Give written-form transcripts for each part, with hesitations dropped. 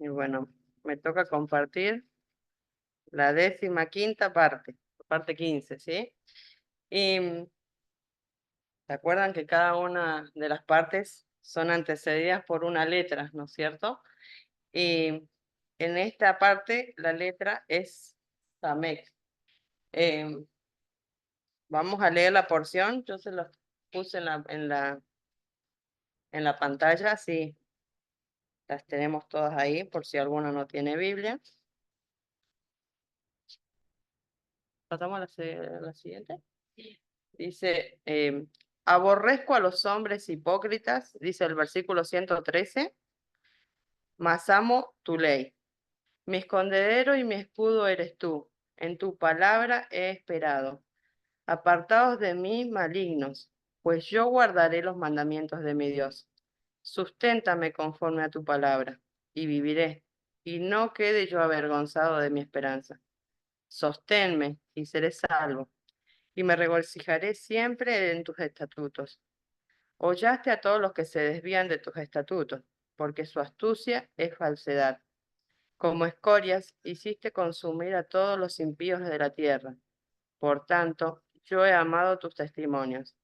Y bueno, me toca compartir la 15ª parte, parte 15, ¿sí? Y ¿se acuerdan que cada una de las partes son antecedidas por una letra, ¿no es cierto? Y en esta parte la letra es Samek. Em, Vamos a leer la porción, yo se la puse en la pantalla, así las tenemos todas ahí, por si alguno no tiene Biblia. Pasamos a la siguiente. Dice, aborrezco a los hombres hipócritas, dice el versículo 113, mas amo tu ley. Mi escondedero y mi escudo eres tú. En tu palabra he esperado. Apartaos de mí, malignos, pues yo guardaré los mandamientos de mi Dios. Susténtame conforme a tu palabra, y viviré, y no quede yo avergonzado de mi esperanza. Sosténme, y seré salvo, y me regocijaré siempre en tus estatutos. Hollaste a todos los que se desvían de tus estatutos, porque su astucia es falsedad. Como escorias hiciste consumir a todos los impíos de la tierra. Por tanto, yo he amado tus testimonios.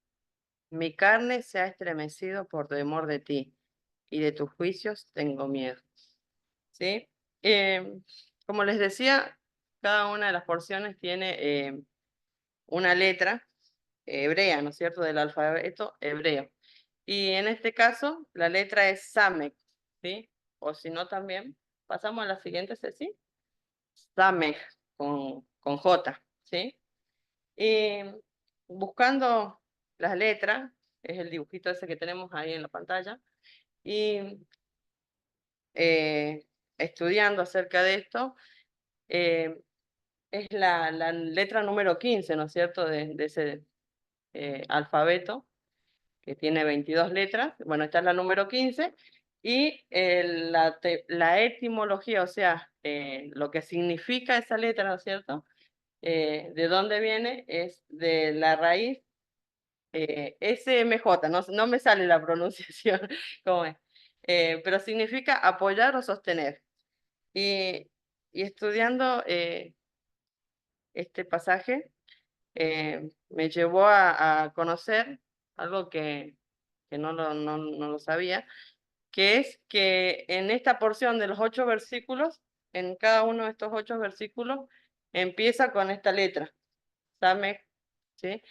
Mi carne se ha estremecido por temor de ti, y de tus juicios tengo miedo. ¿Sí? Como les decía, cada una de las porciones tiene una letra hebrea, ¿no es cierto?, del alfabeto hebreo. Y en este caso, la letra es Samek, ¿sí? O si no, también pasamos a la siguiente, Ceci. Samek, con J, ¿sí? Y buscando las letras, es el dibujito ese que tenemos ahí en la pantalla, y estudiando acerca de esto, es la letra número 15, ¿no es cierto?, de ese alfabeto, que tiene 22 letras. Bueno, esta es la número 15, y la etimología, o sea, lo que significa esa letra, ¿no es cierto?, de dónde viene, es de la raíz SMJ, no me sale la pronunciación, ¿cómo es? Pero significa apoyar o sostener. Y, y estudiando este pasaje, me llevó a conocer algo que no lo sabía, que es que en esta porción de los 8 versículos, en cada uno de estos 8 versículos, empieza con esta letra, Samek, ¿sí?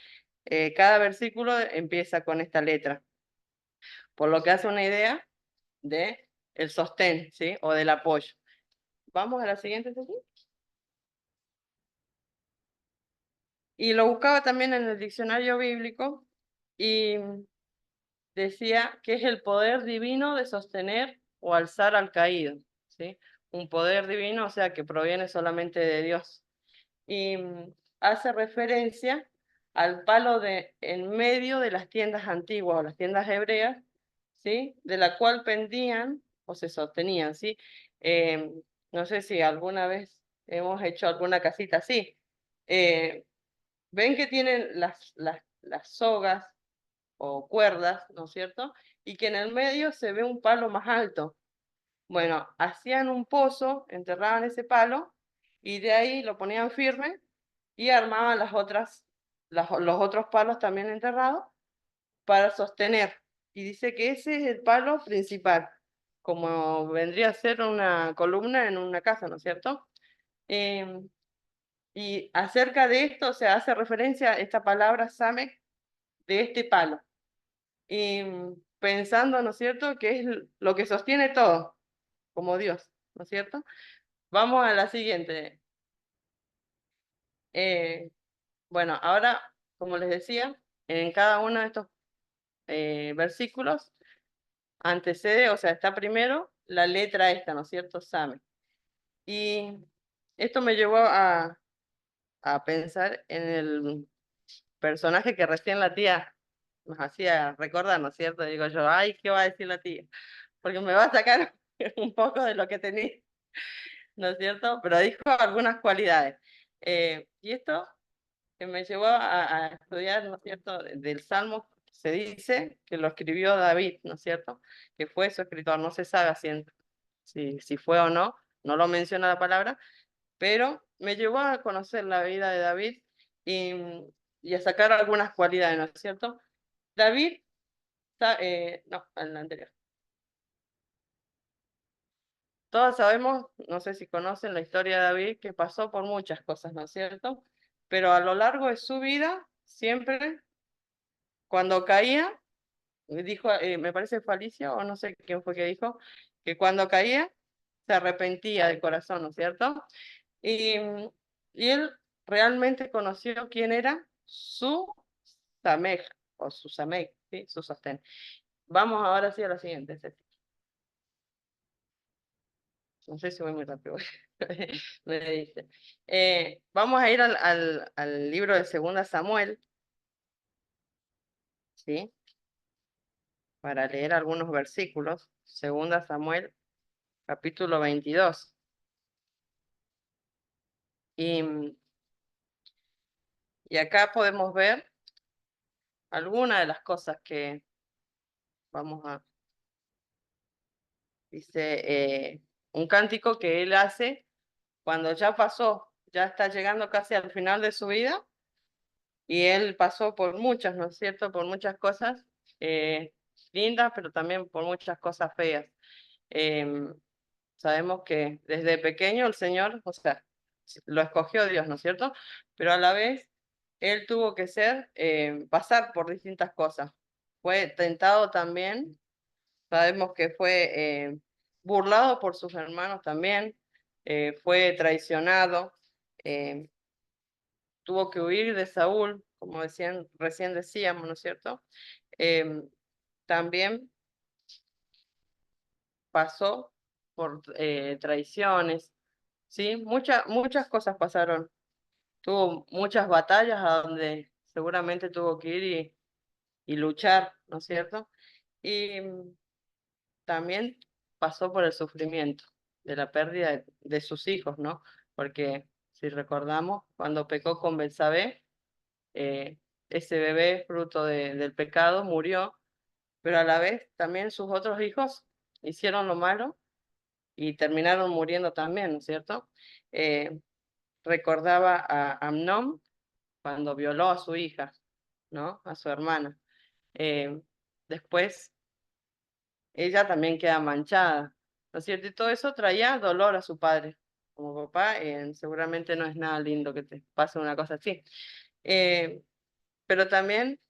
Cada versículo empieza con esta letra, por lo que hace una idea de el sostén, ¿sí? O del apoyo. Vamos a la siguiente, Ceci. Y lo buscaba también en el diccionario bíblico y decía que es el poder divino de sostener o alzar al caído, ¿sí? Un poder divino, o sea, que proviene solamente de Dios. Y hace referencia al palo de en medio de las tiendas antiguas o las tiendas hebreas, ¿sí? De la cual pendían o se sostenían, ¿sí? Eh, no sé si alguna vez hemos hecho alguna casita así. Ven que tienen las sogas o cuerdas, ¿no es cierto? Y que en el medio se ve un palo más alto. Bueno, hacían un pozo, enterraban ese palo y de ahí lo ponían firme y armaban los otros palos también enterrados para sostener. Y dice que ese es el palo principal, como vendría a ser una columna en una casa, ¿no es cierto? Em, y acerca de esto se hace referencia a esta palabra Samek de este palo. Y pensando, ¿no es cierto?, que es lo que sostiene todo, como Dios, ¿no es cierto? Vamos a la siguiente. Bueno, ahora, como les decía, en cada uno de estos versículos antecede, o sea, está primero la letra esta, ¿no es cierto? Same. Y esto me llevó a pensar en el personaje que recién la tía nos hacía recordar, ¿no es cierto? Digo yo, ay, ¿qué va a decir la tía? Porque me va a sacar un poco de lo que tenía, ¿no es cierto? Pero dijo algunas cualidades. Y esto que me llevó a estudiar, ¿no es cierto?, del Salmo, se dice que lo escribió David, ¿no es cierto?, que fue su escritor, no se sabe si fue o no, no lo menciona la palabra, pero me llevó a conocer la vida de David y, y a sacar algunas cualidades, ¿no es cierto? David, no, en la anterior. Todos sabemos, no sé si conocen la historia de David, que pasó por muchas cosas, ¿no es cierto? Pero a lo largo de su vida, siempre cuando caía, dijo, me parece fue Alicia, o no sé quién fue que dijo, que cuando caía se arrepentía de corazón, ¿no es cierto? Y, y él realmente conoció quién era su Samej, o su Samej, ¿sí? Su sostén. Vamos ahora sí a la siguiente, Ceci. No sé si voy muy rápido. Me dice. Vamos a ir al libro de Segunda Samuel, ¿sí? Para leer algunos versículos. Segunda Samuel, capítulo 22. Y, y acá podemos ver algunas de las cosas que vamos a... Dice, un cántico que él hace cuando ya pasó, ya está llegando casi al final de su vida, y él pasó por muchas, ¿no es cierto? Por muchas cosas eh, lindas, pero también por muchas cosas feas. Em, Sabemos que desde pequeño el Señor, o sea, lo escogió Dios, ¿no es cierto? Pero a la vez él tuvo que pasar por distintas cosas. Fue tentado también, sabemos que fue burlado por sus hermanos también, fue traicionado, eh, tuvo que huir de Saúl, como recién decíamos, ¿no es cierto? Em, También pasó por traiciones, ¿sí? Muchas cosas pasaron. Tuvo muchas batallas a donde seguramente tuvo que ir y luchar, ¿no es cierto? Y también pasó por el sufrimiento de la pérdida de sus hijos, ¿no? Porque si recordamos, cuando pecó con Betsabé, eh, ese bebé fruto del pecado murió, pero a la vez también sus otros hijos hicieron lo malo y terminaron muriendo también, ¿no es cierto? Eh, Recordaba a Amnón cuando violó a su hija, ¿no? A su hermana. Eh, Después ella también queda manchada, ¿no es cierto? Y todo eso traía dolor a su padre. Como papá, seguramente no es nada lindo que te pase una cosa así. Eh, pero también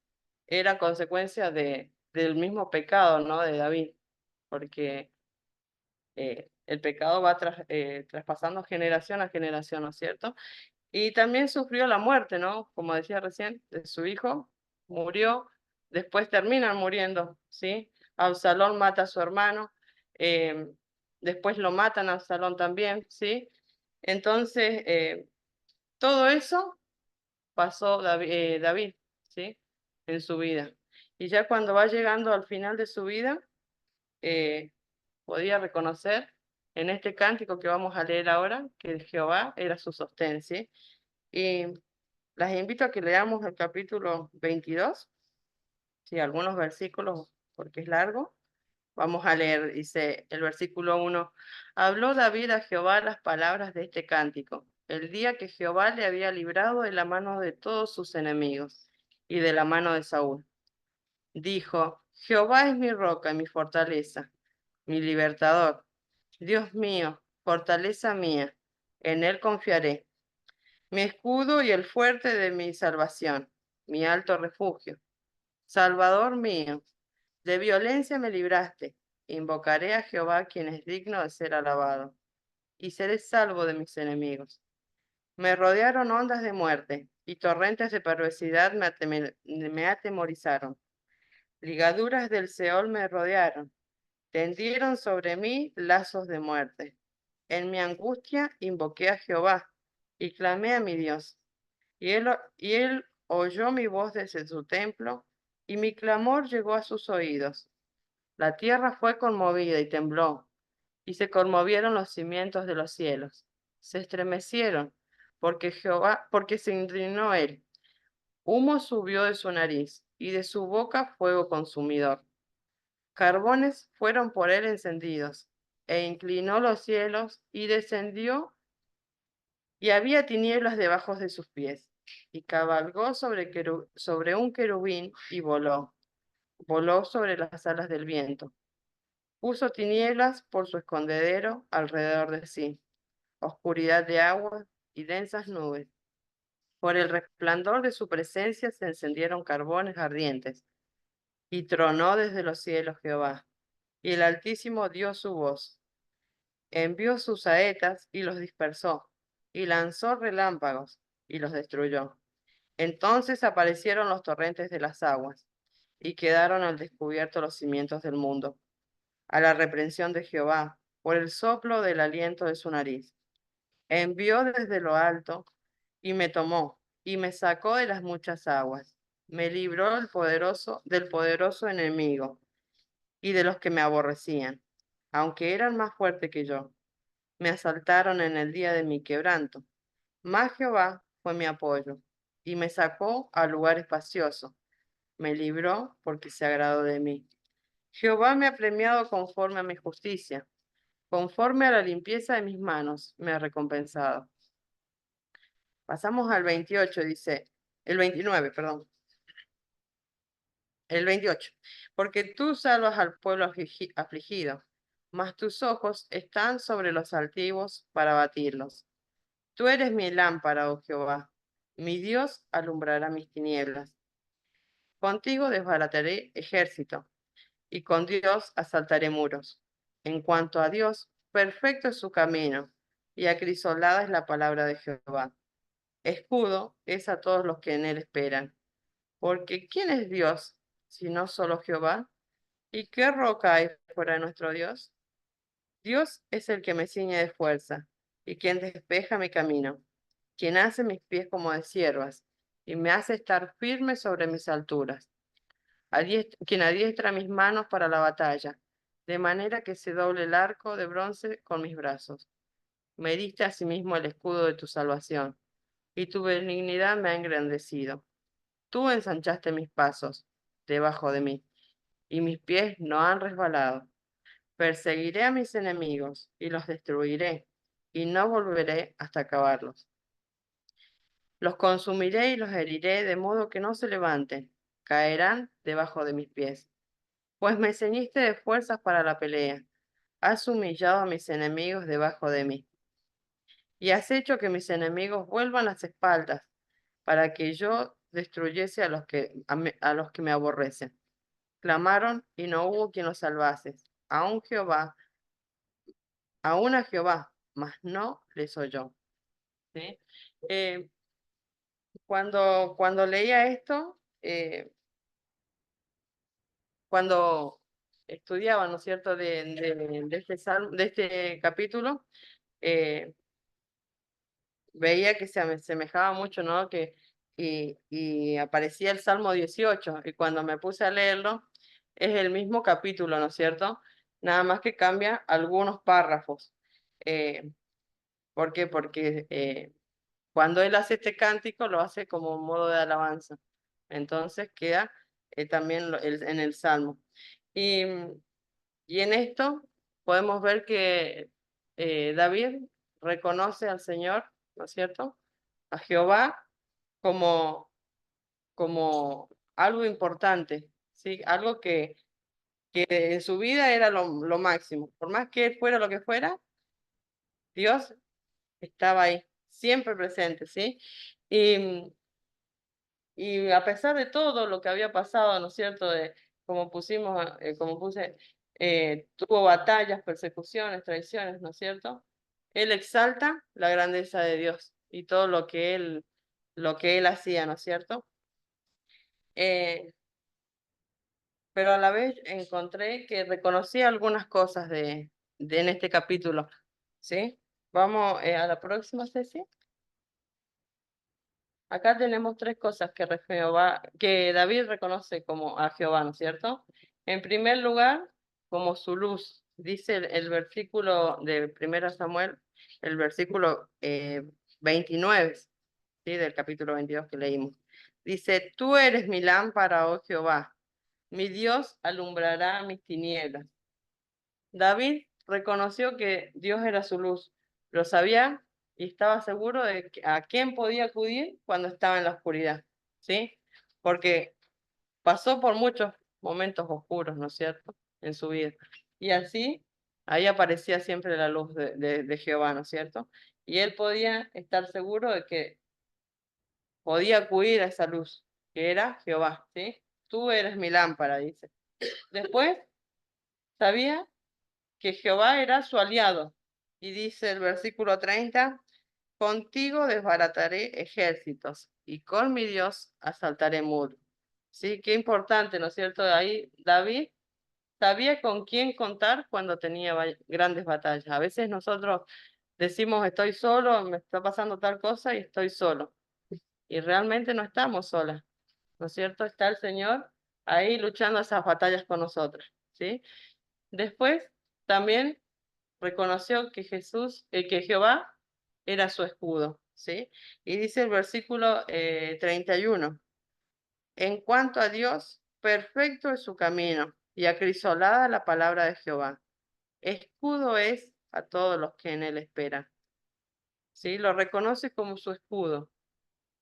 era consecuencia del mismo pecado, ¿no? De David, porque el pecado va traspasando generación a generación, ¿no es cierto? Y también sufrió la muerte, ¿no? Como decía recién, de su hijo, murió, después terminan muriendo, ¿sí? Absalón mata a su hermano, eh, después lo matan a Absalón también, ¿sí? Entonces, todo eso pasó David, ¿sí? En su vida. Y ya cuando va llegando al final de su vida, eh, podía reconocer en este cántico que vamos a leer ahora que Jehová era su sostén, ¿sí? Y las invito a que leamos el capítulo 22, sí, algunos versículos, porque es largo. Vamos a leer, dice el versículo 1. Habló David a Jehová las palabras de este cántico, el día que Jehová le había librado de la mano de todos sus enemigos y de la mano de Saúl. Dijo, Jehová es mi roca y mi fortaleza, mi libertador. Dios mío, fortaleza mía, en él confiaré. Mi escudo y el fuerte de mi salvación, mi alto refugio. Salvador mío, de violencia me libraste. Invocaré a Jehová, quien es digno de ser alabado, y seré salvo de mis enemigos. Me rodearon ondas de muerte, y torrentes de perversidad me atemorizaron. Ligaduras del Seol me rodearon, tendieron sobre mí lazos de muerte. En mi angustia invoqué a Jehová, y clamé a mi Dios. Y él oyó mi voz desde su templo, y mi clamor llegó a sus oídos. La tierra fue conmovida y tembló, y se conmovieron los cimientos de los cielos. Se estremecieron, porque se indignó él. Humo subió de su nariz, y de su boca fuego consumidor. Carbones fueron por él encendidos. e inclinó los cielos y descendió, y había tinieblas debajo de sus pies. Y cabalgó sobre un querubín y voló sobre las alas del viento. Puso tinieblas por su escondedero alrededor de sí, oscuridad de agua y densas nubes. Por el resplandor de su presencia se encendieron carbones ardientes, y tronó desde los cielos Jehová. Y el Altísimo dio su voz, envió sus saetas y los dispersó, y lanzó relámpagos y los destruyó. Entonces aparecieron los torrentes de las aguas, y quedaron al descubierto los cimientos del mundo, a la reprensión de Jehová, por el soplo del aliento de su nariz. Envió desde lo alto, y me tomó, y me sacó de las muchas aguas. Me libró del poderoso enemigo, y de los que me aborrecían, aunque eran más fuertes que yo. Me asaltaron en el día de mi quebranto. Mas Jehová fue mi apoyo, y me sacó a lugar espacioso. Me libró porque se agradó de mí. Jehová me ha premiado conforme a mi justicia, conforme a la limpieza de mis manos me ha recompensado. Pasamos al 28, dice, el 29, perdón, el 28. Porque tú salvas al pueblo afligido, mas tus ojos están sobre los altivos para batirlos. Tú eres mi lámpara, oh Jehová. Mi Dios alumbrará mis tinieblas. Contigo desbarataré ejército, y con Dios asaltaré muros. En cuanto a Dios, perfecto es su camino, y acrisolada es la palabra de Jehová. Escudo es a todos los que en él esperan. Porque ¿quién es Dios sino solo Jehová? ¿Y qué roca hay fuera de nuestro Dios? Dios es el que me ciñe de fuerza, y quien despeja mi camino, quien hace mis pies como de ciervas, y me hace estar firme sobre mis alturas, quien adiestra mis manos para la batalla, de manera que se doble el arco de bronce con mis brazos. Me diste asimismo el escudo de tu salvación, y tu benignidad me ha engrandecido. Tú ensanchaste mis pasos debajo de mí, y mis pies no han resbalado. Perseguiré a mis enemigos y los destruiré, y no volveré hasta acabarlos. Los consumiré y los heriré de modo que no se levanten, caerán debajo de mis pies. Pues me ceñiste de fuerzas para la pelea, has humillado a mis enemigos debajo de mí, y has hecho que mis enemigos vuelvan las espaldas, para que yo destruyese a los que me aborrecen. Clamaron y no hubo quien los salvase, aún Jehová, aún a Jehová, mas no les oyó. ¿Sí? Eh, cuando leía esto, cuando estudiaba, ¿no es cierto?, de este de este capítulo, eh, veía que se asemejaba mucho, ¿no? Y aparecía el Salmo 18, y cuando me puse a leerlo, es el mismo capítulo, ¿no es cierto? Nada más que cambia algunos párrafos. Eh, ¿Por qué? Porque cuando él hace este cántico, lo hace como un modo de alabanza. Entonces queda también en el Salmo. Y, y en esto podemos ver que David reconoce al Señor, ¿no es cierto? A Jehová como, como algo importante, ¿sí? Algo que en su vida era lo máximo. Por más que él fuera lo que fuera, Dios estaba ahí, siempre presente, ¿sí? Y, y a pesar de todo lo que había pasado, ¿no es cierto? Como pusimos, como puse, tuvo batallas, persecuciones, traiciones, ¿no es cierto? Él exalta la grandeza de Dios y todo lo que él hacía, ¿no es cierto? Eh, pero a la vez encontré que reconocía algunas cosas en este capítulo, ¿sí? Vamos a la próxima sesión. Acá tenemos tres cosas que David reconoce como a Jehová, ¿no es cierto? En primer lugar, como su luz, dice el versículo de 1 Samuel, el versículo 29, ¿sí? Del capítulo 22 que leímos. Dice, tú eres mi lámpara, oh Jehová, mi Dios alumbrará mis tinieblas. David reconoció que Dios era su luz, lo sabía y estaba seguro de a quién podía acudir cuando estaba en la oscuridad, ¿sí? Porque pasó por muchos momentos oscuros, ¿no es cierto?, en su vida. Y así, ahí aparecía siempre la luz de Jehová, ¿no es cierto? Y él podía estar seguro de que podía acudir a esa luz, que era Jehová, ¿sí? Tú eres mi lámpara, dice. Después, sabía que Jehová era su aliado. Y dice el versículo 30, contigo desbarataré ejércitos y con mi Dios asaltaré muros. Sí, qué importante, ¿no es cierto? Ahí David sabía con quién contar cuando tenía grandes batallas. A veces nosotros decimos estoy solo, me está pasando tal cosa y estoy solo. Y realmente no estamos solas, ¿no es cierto? Está el Señor ahí luchando esas batallas con nosotros, ¿sí? Después también reconoció que que Jehová era su escudo, ¿sí? Y dice el versículo 31, en cuanto a Dios, perfecto es su camino y acrisolada la palabra de Jehová. Escudo es a todos los que en él esperan, ¿sí? Lo reconoce como su escudo,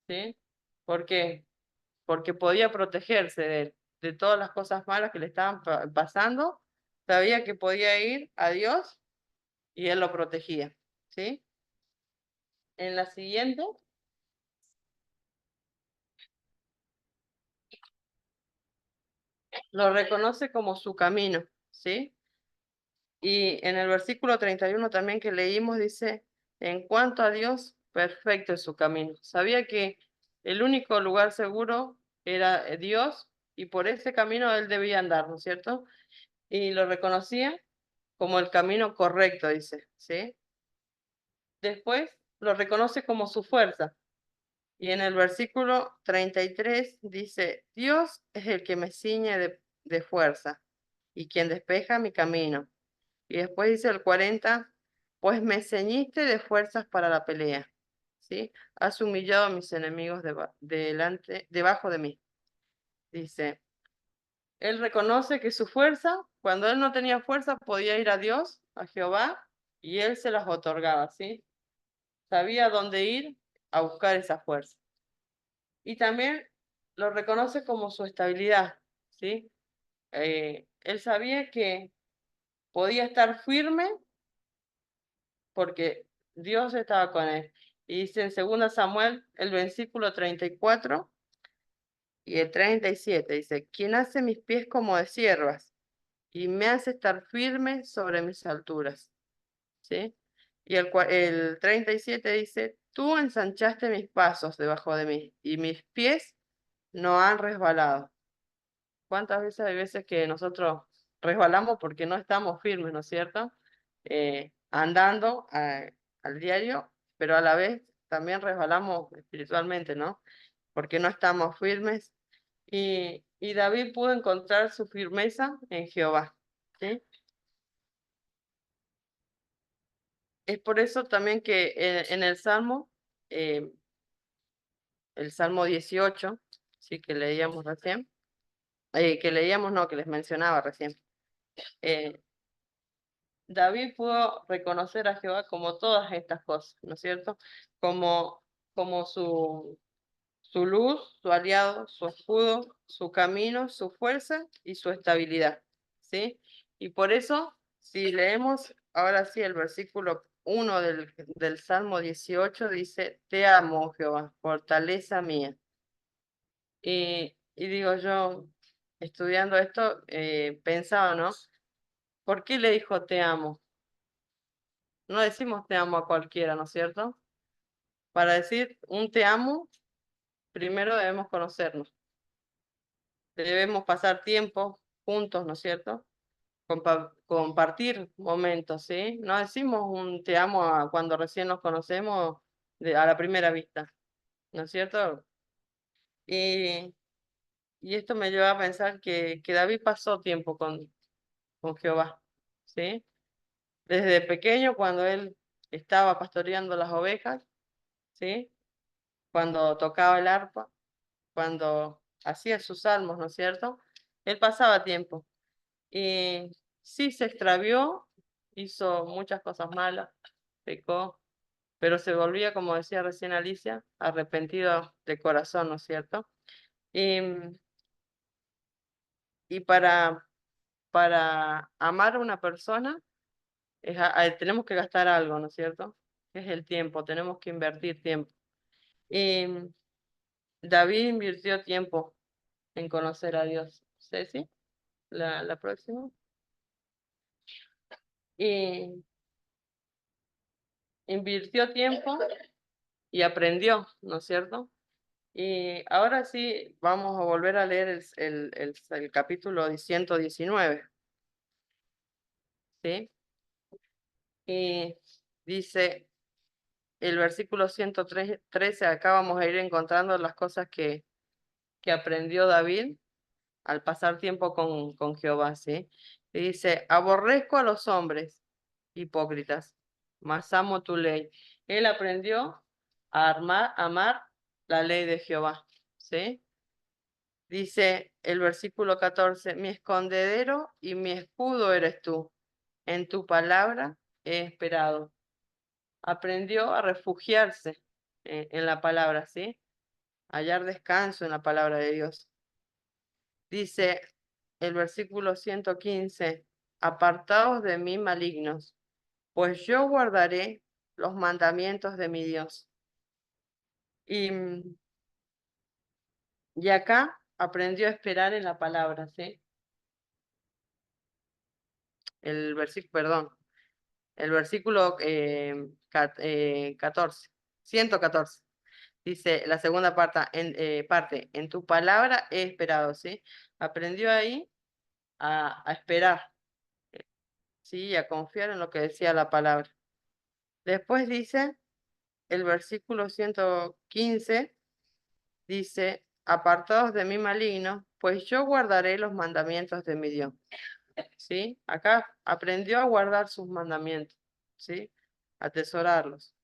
¿sí? ¿Por qué? Porque podía protegerse de todas las cosas malas que le estaban pasando, sabía que podía ir a Dios y él lo protegía, ¿sí? En la siguiente, lo reconoce como su camino, ¿sí? Y en el versículo 31 también que leímos dice, en cuanto a Dios, perfecto es su camino. Sabía que el único lugar seguro era Dios y por ese camino él debía andar, ¿no es cierto? Y lo reconocía como el camino correcto, dice, ¿sí? Después lo reconoce como su fuerza. Y en el versículo 33 dice, Dios es el que me ciñe de fuerza y quien despeja mi camino. Y después dice el 40, pues me ceñiste de fuerzas para la pelea, ¿sí? Has humillado a mis enemigos debajo de mí. Dice, él reconoce que su fuerza, cuando él no tenía fuerza, podía ir a Dios, a Jehová, y él se las otorgaba, ¿sí? Sabía dónde ir a buscar esa fuerza. Y también lo reconoce como su estabilidad, ¿sí? Él sabía que podía estar firme porque Dios estaba con él. Y dice en 2 Samuel, el versículo 34 y el 37, dice, quien hace mis pies como de siervas y me hace estar firme sobre mis alturas, ¿sí? Y el 37 dice, tú ensanchaste mis pasos debajo de mí y mis pies no han resbalado. ¿Cuántas veces hay veces que nosotros resbalamos porque no estamos firmes, ¿no es cierto? Andando al diario, pero a la vez también resbalamos espiritualmente, ¿no? Porque no estamos firmes. Y David pudo encontrar su firmeza en Jehová, ¿sí? Es por eso también que en eh, el Salmo 18, sí, que leíamos recién, que leíamos, no, que les mencionaba recién. eh, David pudo reconocer a Jehová como todas estas cosas, ¿no es cierto? Como, como su luz, su aliado, su escudo, su camino, su fuerza y su estabilidad, ¿sí? Y por eso, si leemos ahora sí el versículo 1 del Salmo 18, dice, te amo, oh Jehová, fortaleza mía. Y digo yo, estudiando esto, pensaba, ¿no? ¿Por qué le dijo te amo? No decimos te amo a cualquiera, ¿no es cierto? Para decir un te amo, primero debemos conocernos. Debemos pasar tiempo juntos, ¿no es cierto? Compartir momentos, ¿sí? No decimos un te amo cuando recién nos conocemos a la primera vista, ¿no es cierto? Y, y esto me lleva a pensar que David pasó tiempo con Jehová, ¿sí? Desde pequeño, cuando él estaba pastoreando las ovejas, ¿sí? Cuando tocaba el arpa, cuando hacía sus salmos, ¿no es cierto? Él pasaba tiempo. Y sí se extravió hizo muchas cosas malas, pecó, pero se volvía, como decía recién Alicia, arrepentido de corazón, ¿no es cierto? Y, y para amar a una persona tenemos que gastar algo, ¿no es cierto? Es el tiempo, tenemos que invertir tiempo. Y David invirtió tiempo en conocer a Dios. Ceci, la próxima. Y invirtió tiempo y aprendió, ¿no es cierto? Y ahora sí, vamos a volver a leer el capítulo 119, ¿sí? Y dice el versículo 113, acá vamos a ir encontrando las cosas que aprendió David al pasar tiempo con Jehová, ¿sí? Y dice, aborrezco a los hombres hipócritas, mas amo tu ley. Él aprendió a amar la ley de Jehová, ¿sí? Dice el versículo 14, mi escondedero y mi escudo eres tú, en tu palabra he esperado. Aprendió a refugiarse en la palabra, ¿sí? Hallar descanso en la palabra de Dios. Dice el versículo 115, apartaos de mí malignos, pues yo guardaré los mandamientos de mi Dios. Y, y acá aprendió a esperar en la palabra, ¿sí? El versículo, perdón, el versículo 14, 114. Dice la segunda parte, en tu palabra he esperado, ¿sí? Aprendió ahí a esperar, ¿sí? Y a confiar en lo que decía la palabra. Después dice, el versículo 115, dice, apartados de mí maligno, pues yo guardaré los mandamientos de mi Dios. ¿Sí? Acá aprendió a guardar sus mandamientos, ¿sí? Atesorarlos.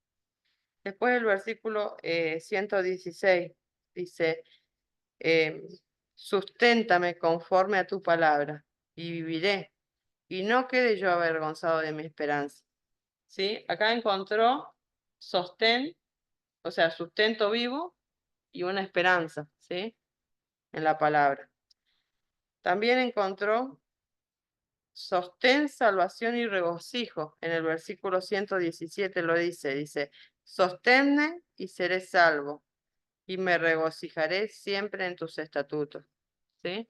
Después el versículo 116 dice, eh, susténtame conforme a tu palabra y viviré, y no quede yo avergonzado de mi esperanza. ¿Sí? Acá encontró sostén, o sea, sustento vivo y una esperanza, ¿sí? En la palabra. También encontró sostén, salvación y regocijo. En el versículo 117 lo dice, sosténme y seré salvo, y me regocijaré siempre en tus estatutos. ¿Sí?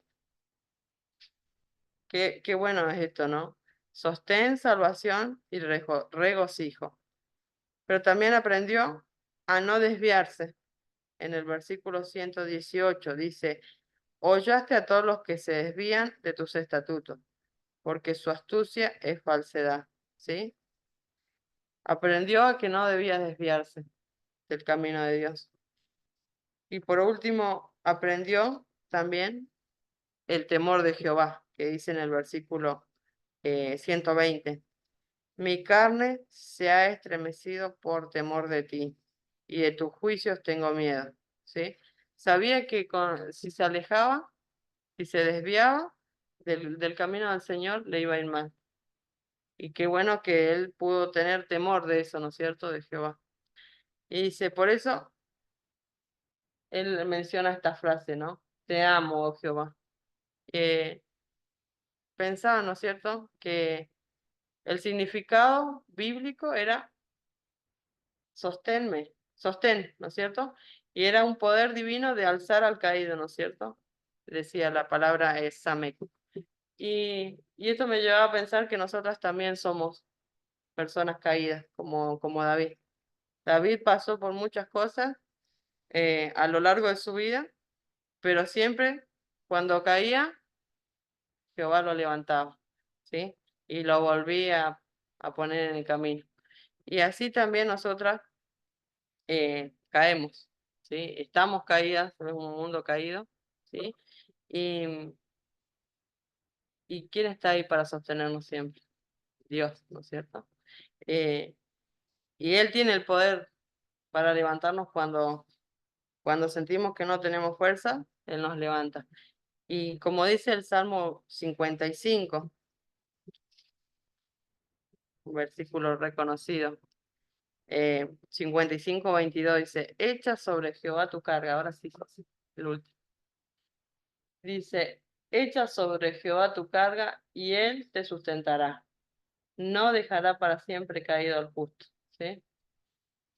Qué bueno es esto, ¿no? Sostén, salvación y regocijo. Pero también aprendió a no desviarse. En el versículo 118 dice, hollaste a todos los que se desvían de tus estatutos, porque su astucia es falsedad. ¿Sí? Aprendió a que no debía desviarse del camino de Dios. Y por último, aprendió también el temor de Jehová, que dice en el versículo 120. Mi carne se ha estremecido por temor de ti, y de tus juicios tengo miedo. ¿Sí? Sabía que si se alejaba, si se desviaba del camino del Señor, le iba a ir mal. Y qué bueno que él pudo tener temor de eso, ¿no es cierto?, de Jehová. Y dice, por eso él menciona esta frase, ¿no? Te amo, oh Jehová. Eh, Pensaba, ¿no es cierto?, que el significado bíblico era sosténme, sostén, ¿no es cierto? Y era un poder divino de alzar al caído, ¿no es cierto? Decía la palabra es Samek. Y esto me llevaba a pensar que nosotras también somos personas caídas, como David. David pasó por muchas cosas a lo largo de su vida, pero siempre cuando caía, Jehová lo levantaba, ¿sí? Y lo volvía a poner en el camino. Y así también nosotras caemos, ¿sí? Estamos caídas, es un mundo caído, ¿sí? Y, ¿Y quién está ahí para sostenernos siempre? Dios, ¿no es cierto? Eh, y Él tiene el poder para levantarnos cuando sentimos que no tenemos fuerza, Él nos levanta. Y como dice el Salmo 55, un versículo reconocido. 55:22 dice, echa sobre Jehová tu carga. Ahora sí, sí, el último. Dice, echa sobre Jehová tu carga y él te sustentará. No dejará para siempre caído al justo. ¿Sí?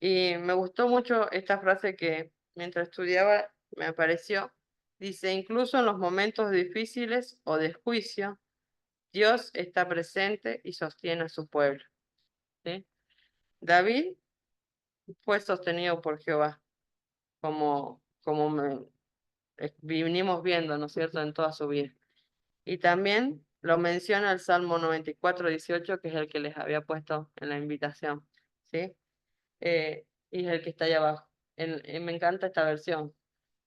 Y me gustó mucho esta frase que mientras estudiaba me apareció. Dice, incluso en los momentos difíciles o de juicio, Dios está presente y sostiene a su pueblo. ¿Sí? David fue sostenido por Jehová, como vinimos viendo, ¿no es cierto?, en toda su vida. Y también lo menciona el Salmo 94:18, que es el que les había puesto en la invitación, ¿sí? Y es el que está ahí abajo. Me encanta esta versión.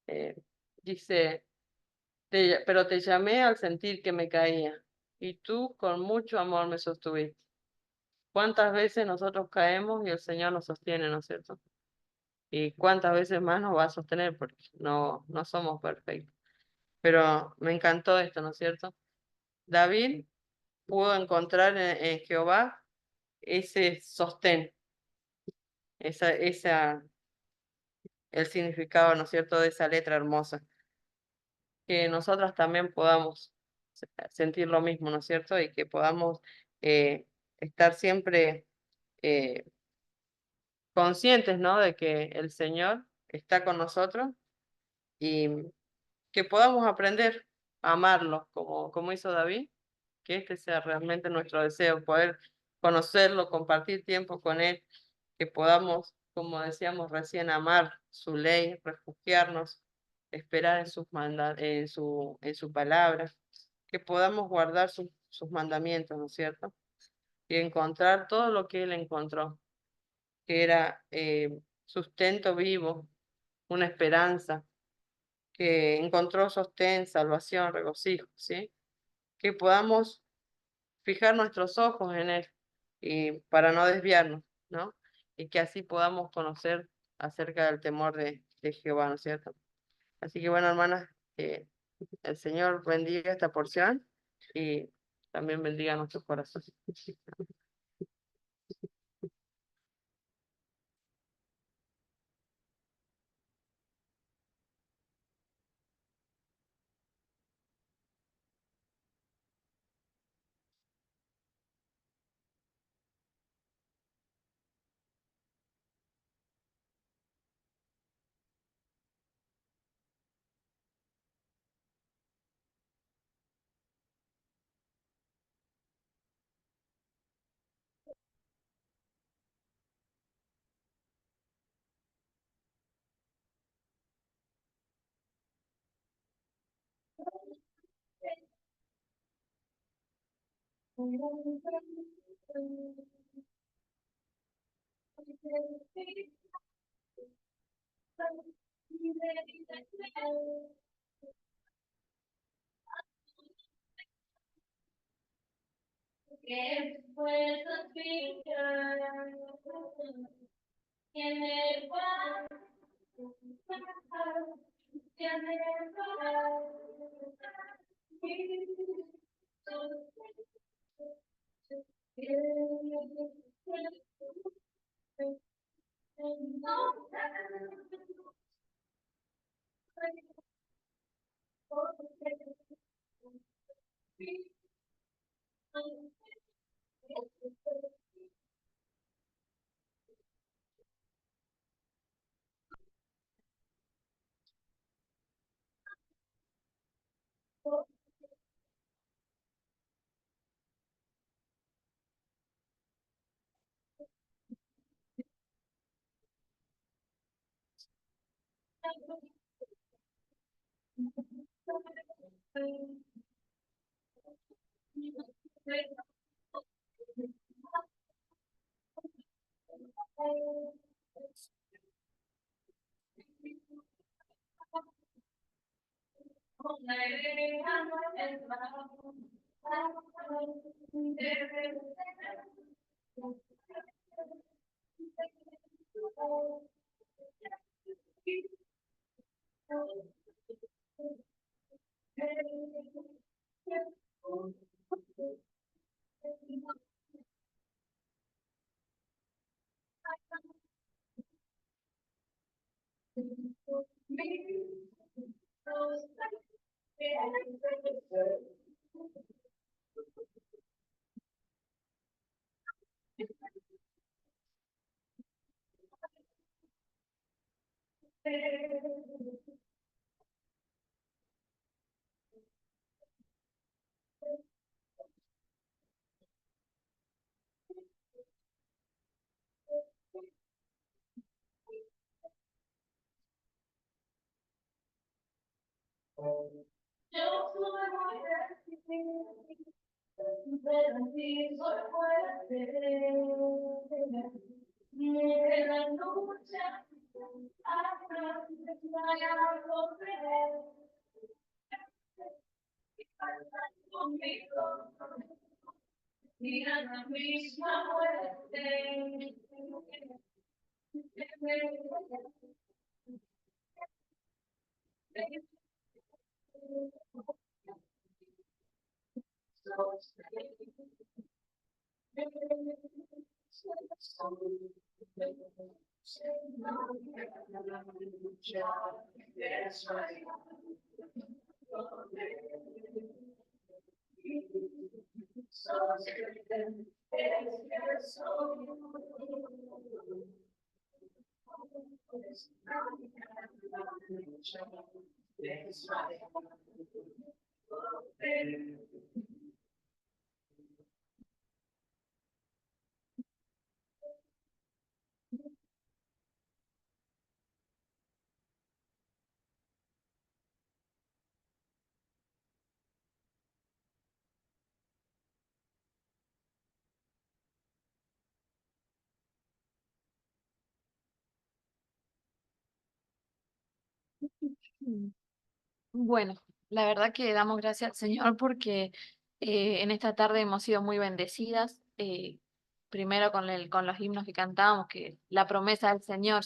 Eh, Dice, pero te llamé al sentir que me caía, y tú con mucho amor me sostuviste. ¿Cuántas veces nosotros caemos y el Señor nos sostiene, ¿no es cierto? Y cuántas veces más nos va a sostener, porque no somos perfectos. Pero me encantó esto, ¿no es cierto? David pudo encontrar en Jehová ese sostén, el significado, ¿no es cierto?, de esa letra hermosa. Que nosotras también podamos sentir lo mismo, ¿no es cierto? Y que podamos eh, estar siempre eh, conscientes, ¿no? De que el Señor está con nosotros y que podamos aprender a amarlo, como hizo David, que este sea realmente nuestro deseo, poder conocerlo, compartir tiempo con Él, que podamos, como decíamos recién, amar su ley, refugiarnos, esperar en su palabra, que podamos guardar sus mandamientos, ¿no es cierto? Y encontrar todo lo que Él encontró, que era sustento vivo, una esperanza, que encontró sostén, salvación, regocijo, ¿sí? Que podamos fijar nuestros ojos en Él y para no desviarnos, ¿no? Y que así podamos conocer acerca del temor de Jehová, ¿no es cierto? Así que bueno, hermanas, el Señor bendiga esta porción y también bendiga nuestros corazones. Mm. Bueno, la verdad que damos gracias al Señor porque en esta tarde hemos sido muy bendecidas. Primero con con los himnos que cantamos, que la promesa del Señor